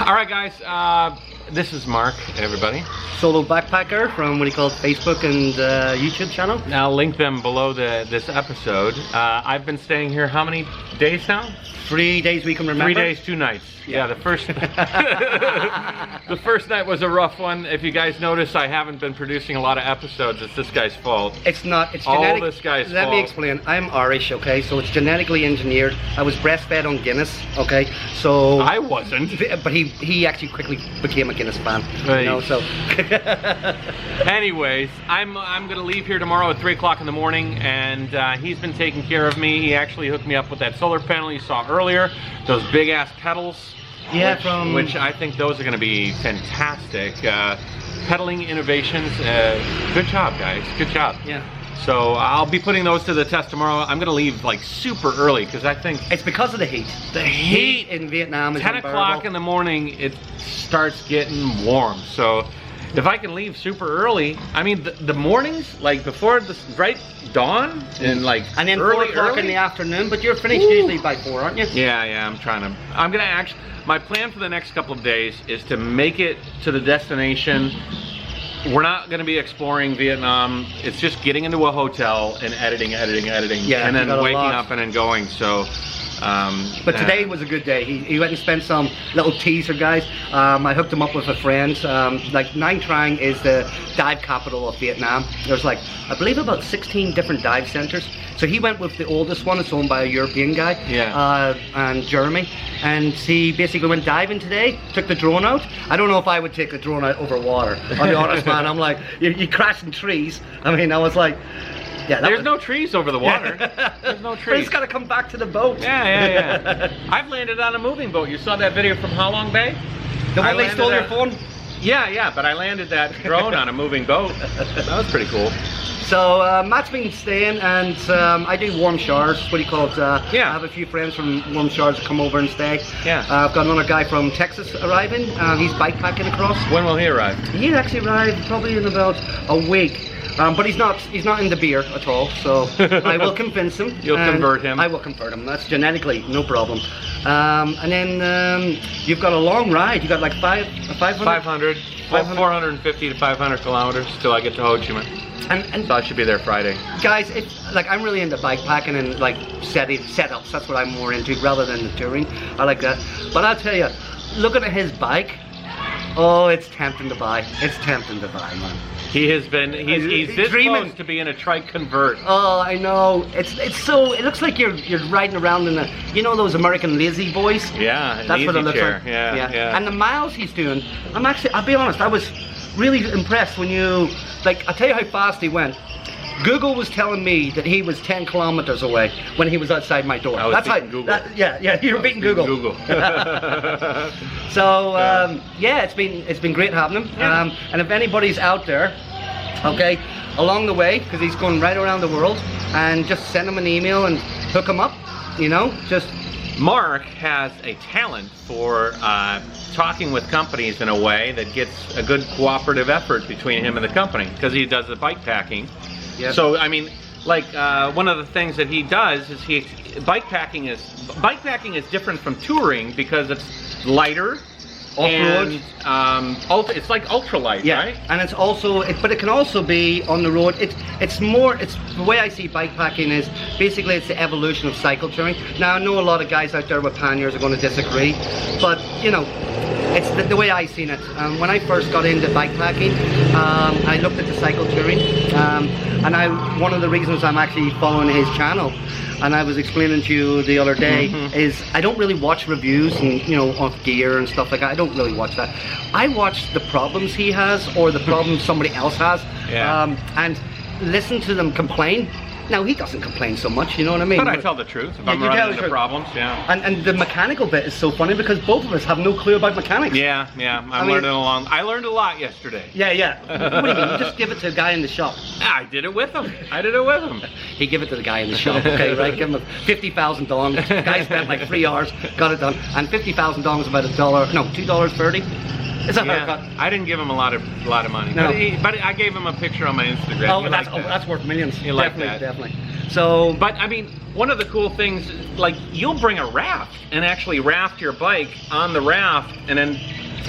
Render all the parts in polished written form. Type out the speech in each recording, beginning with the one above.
All right, guys. This is Mark, everybody. Solo Backpacker from what he calls Facebook and YouTube channel. I'll link them below this episode. I've been staying here how many days now? 3 days we can remember. 3 days, 2 nights. Yeah, the first the first night was a rough one. If you guys notice, I haven't been producing a lot of episodes. It's this guy's fault. It's not. It's all genetic. This guy's Let fault. me explain. I'm Irish, okay? So it's genetically engineered. I was breastfed on Guinness, okay? So I wasn't. But he actually quickly became a Guinness fan. Right. You know, so. Anyways, I'm gonna leave here tomorrow at 3 o'clock in the morning, and he's been taking care of me. He actually hooked me up with that solar panel you saw earlier. Those big ass pedals. Yeah, which I think those are going to be fantastic. Pedaling innovations. Good job, guys. Good job. Yeah. So I'll be putting those to the test tomorrow. I'm going to leave like super early because I think it's because of the heat. The heat in Vietnam is 10 o'clock in the morning. It starts getting warm. So if I can leave super early, I mean the mornings, like before the bright dawn and like and then early, 4 o'clock in the afternoon. But you're finished usually by 4, aren't you? Yeah. I'm gonna actually. My plan for the next couple of days is to make it to the destination. We're not going to be exploring Vietnam. It's just getting into a hotel and editing, yeah, and then waking up and then going. So, but today was a good day. He went and spent some little teaser, guys. I hooked him up with a friend. Like Nha Trang is the dive capital of Vietnam. There's like, I believe about 16 different dive centers. So he went with the oldest one. It's owned by a European guy. Yeah. And Jeremy. And he basically went diving today. Took the drone out. I don't know if I would take the drone out over water. I'll be honest, man. I'm like, you're crashing trees. I mean, I was like, yeah. There's no trees over the water. There's no trees. But it's got to come back to the boat. Yeah. I've landed on a moving boat. You saw that video from Ha Long Bay? The one they stole your phone? Yeah, but I landed that drone on a moving boat. That was pretty cool. So Matt's been staying, and I do warm showers. What do you call it? Yeah. I have a few friends from warm showers that come over and stay. Yeah. I've got another guy from Texas arriving. He's bikepacking across. When will he arrive? He'll actually arrive probably in about a week. But he's not into beer at all, so I will convince him. You'll convert him. I will convert him. That's genetically no problem. And then you've got a long ride. You got like 500? 450 to 500 kilometers till I get to Ho Chi Minh. And So I should be there Friday. Guys, it's like I'm really into bikepacking and like setups. That's what I'm more into rather than the touring. I like that. But I'll tell you, looking at his bike, oh, it's tempting to buy. It's tempting to buy, man. He has been. He's this dreaming. close to being a Trike convert. Oh, I know. It's so. It looks like you're riding around in those American lazy boys. Yeah, that's what it looks like. Yeah. And the miles he's doing, I'll be honest, I was really impressed when you I'll tell you how fast he went. Google was telling me that he was 10 kilometers away when he was outside my door. That's beating Google. You were beating Google. So yeah, it's been great having him. Yeah. And if anybody's out there, okay, along the way, because he's going right around the world, and just send him an email and hook him up. Just. Mark has a talent for talking with companies in a way that gets a good cooperative effort between him and the company, because he does the bike packing. Yep. So I mean, like one of the things that he does is bikepacking is different from touring because it's lighter. Off-road. It's like ultralight, right? And it's also, but it can also be on the road. It's the way I see bikepacking is basically it's the evolution of cycle touring. Now I know a lot of guys out there with panniers are going to disagree, but it's the way I seen it. When I first got into bikepacking, I looked at the cycle touring, and one of the reasons I'm actually following his channel, and I was explaining to you the other day, is I don't really watch reviews and of gear and stuff like that. I don't really watch that. I watch the problems he has or the problems somebody else has, and listen to them complain. Now he doesn't complain so much, you know what I mean? But I tell the truth if I'm running into problems, And the mechanical bit is so funny because both of us have no clue about mechanics. Yeah. I learned a lot yesterday. Yeah. What do you mean? You just give it to a guy in the shop. I did it with him. He gave it to the guy in the shop, okay, right? Give him 50,000 dong. The guy spent like 3 hours, got it done. And 50,000 dong is about $2.30. It's a haircut. I didn't give him a lot of money. No. But I gave him a picture on my Instagram. Oh, that's worth millions. You like that? Definitely. So, but I mean, one of the cool things, like you'll bring a raft and actually raft your bike on the raft, and then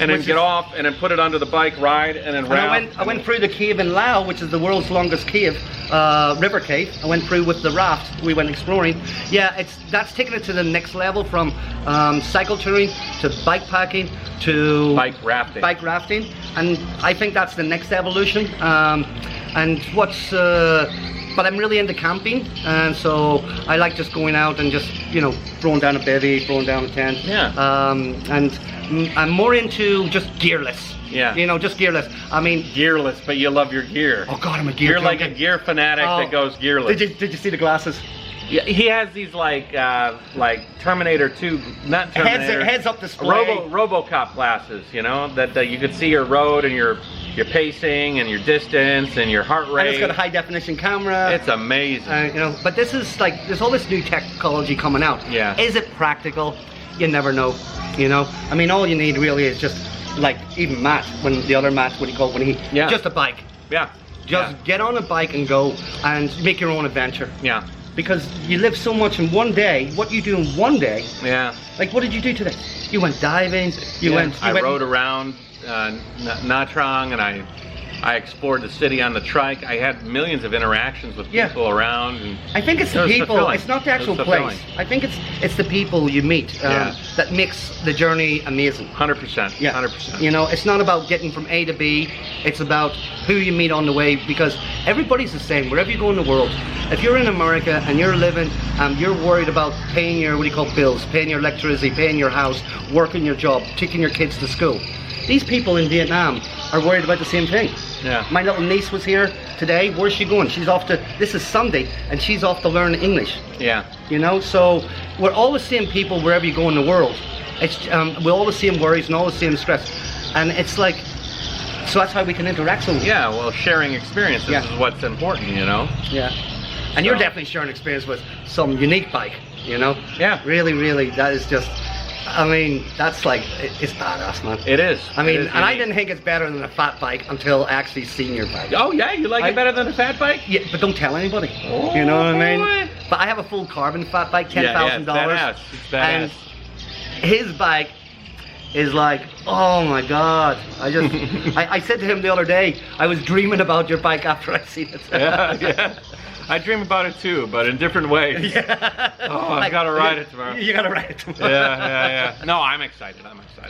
and then get off, and then put it under the bike, ride, and then raft. I went through the cave in Laos, which is the world's longest cave, river cave. I went through with the raft. We went exploring. Yeah, that's taking it to the next level from cycle touring to bike packing to bike rafting. And I think that's the next evolution. And what's but I'm really into camping, and so I like just going out and just, you know, throwing down a bivvy, throwing down a tent. Yeah. And I'm more into just gearless. Yeah. You know, just gearless. I mean, gearless, but you love your gear. Oh God, I'm a gear. You're like a gear fanatic that goes gearless. Did you see the glasses? Yeah, he has these like Terminator 2, not Terminator. Heads up display. RoboCop glasses, you know, that you could see your road and your pacing and your distance and your heart rate. And it's got a high definition camera. It's amazing. You know, but this is like, there's all this new technology coming out. Yeah. Is it practical? You never know. You know, I mean, all you need really is just like even Matt, when the other Matt, what do you call it, when he just a bike. Yeah. Just get on a bike and go and make your own adventure. Yeah. Because you live so much in one day. What you do in one day? Yeah. Like, what did you do today? You went diving. I rode around Nha Trang, and I explored the city on the Trike. I had millions of interactions with people around. And I think it's the people. It's not the actual place. I think it's the people you meet that makes the journey amazing. 100%. Yeah. 100%. You know, it's not about getting from A to B. It's about who you meet on the way, because everybody's the same wherever you go in the world. If you're in America and you're living, you're worried about paying your, what do you call, bills, paying your electricity, paying your house, working your job, taking your kids to school. These people in Vietnam are worried about the same thing. Yeah. My little niece was here today. Where's she going? She's off to, this is Sunday, and she's off to learn English. Yeah. You know, so we're all the same people wherever you go in the world. It's we're all the same worries and all the same stress. And it's like, so that's how we can interact so much. Yeah, well, sharing experiences is what's important, you know? Yeah. And you're definitely sharing experience with some unique bike, you know? Yeah. Really, really, that is just, I mean, that's like, it's badass, man. It is. I mean, and I didn't think it's better than a fat bike until I actually seen your bike. Oh yeah, you like it better than a fat bike? Yeah, but don't tell anybody. Oh, you know what I mean? boy. But I have a full carbon fat bike, $10,000. Yeah, it's badass. And his bike is like, oh my God. I said to him the other day, I was dreaming about your bike after I seen it. Yeah. I dream about it too, but in different ways. Yeah. Oh, I've got to ride it tomorrow. You got to ride it tomorrow. Yeah. No, I'm excited.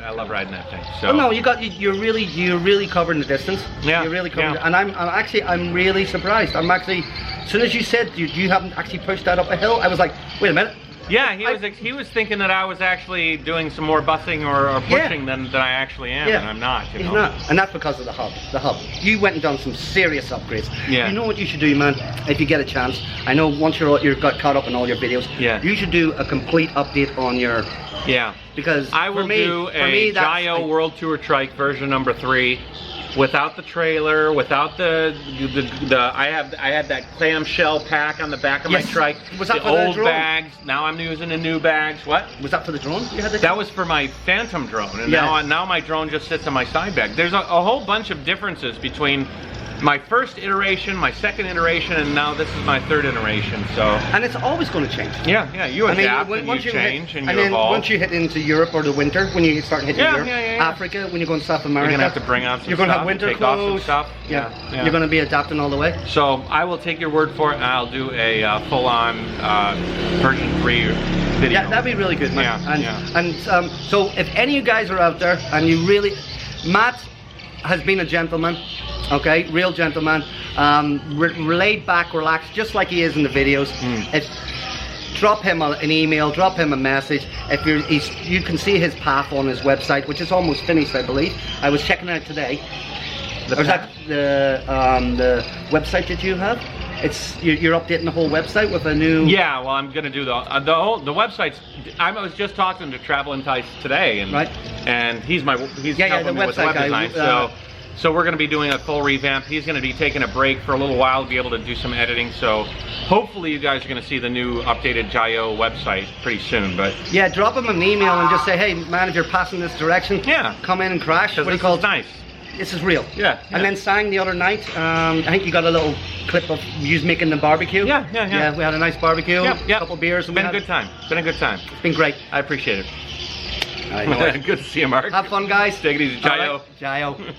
I love riding that thing. So. Well, no, you're really covering the distance. Yeah. You're really covering it. And I'm really surprised. I'm actually, as soon as you said you haven't actually pushed that up a hill, I was like, wait a minute. Yeah, he was thinking that I was actually doing some more busing or pushing than I actually am, and I'm not. You know? He's not, and that's because of the hub. The hub. You went and done some serious upgrades. Yeah. You know what you should do, man? If you get a chance, I know once you've got caught up in all your videos. Yeah. You should do a complete update on your. Yeah. Because I will do a Jayoe World Tour Trike version number 3. Without the trailer, without the I had that clamshell pack on the back of my Trike. Was that the for old the drone? bags? Now I'm using the new bags. What? Was that for the drone? You had that was for my Phantom drone, and now my drone just sits in my side bag. There's a whole bunch of differences between my first iteration, my second iteration, and now this is my third iteration. So. And it's always going to change. Yeah. You adapt, and you change, and you then evolve. Once you hit into Europe or the winter, when you start hitting Europe, Africa, when you go in South America, you're gonna have to bring out some You're going to have winter take clothes. Off some stuff. Yeah. You're going to be adapting all the way. So I will take your word for it, and I'll do a full-on version 3 video. Yeah, that'd be really good, man. And so if any of you guys are out there and you really, Matt has been a gentleman. Okay, real gentleman, laid back, relaxed, just like he is in the videos. Drop him an email, drop him a message. If you can see his path on his website, which is almost finished, I believe. I was checking it out today. Or is that the website that you have? You're updating the whole website with a new. Yeah, well, I'm gonna do the website's. I was just talking to Travel Entice today, and he's helping me with the web design. So we're going to be doing a full revamp. He's going to be taking a break for a little while to be able to do some editing. So hopefully you guys are going to see the new updated Jayoe website pretty soon. But yeah, drop him an email and just say, hey man, if you're passing this direction, come in and crash. What do you call it? Nice. This is real. Yeah. And then sang the other night. I think you got a little clip of you making the barbecue. Yeah. We had a nice barbecue. A couple beers. It's been a good time. It's been great. I appreciate it. I know it. Good to see you, Mark. Have fun, guys. Take it easy, Jayoe. Jayoe.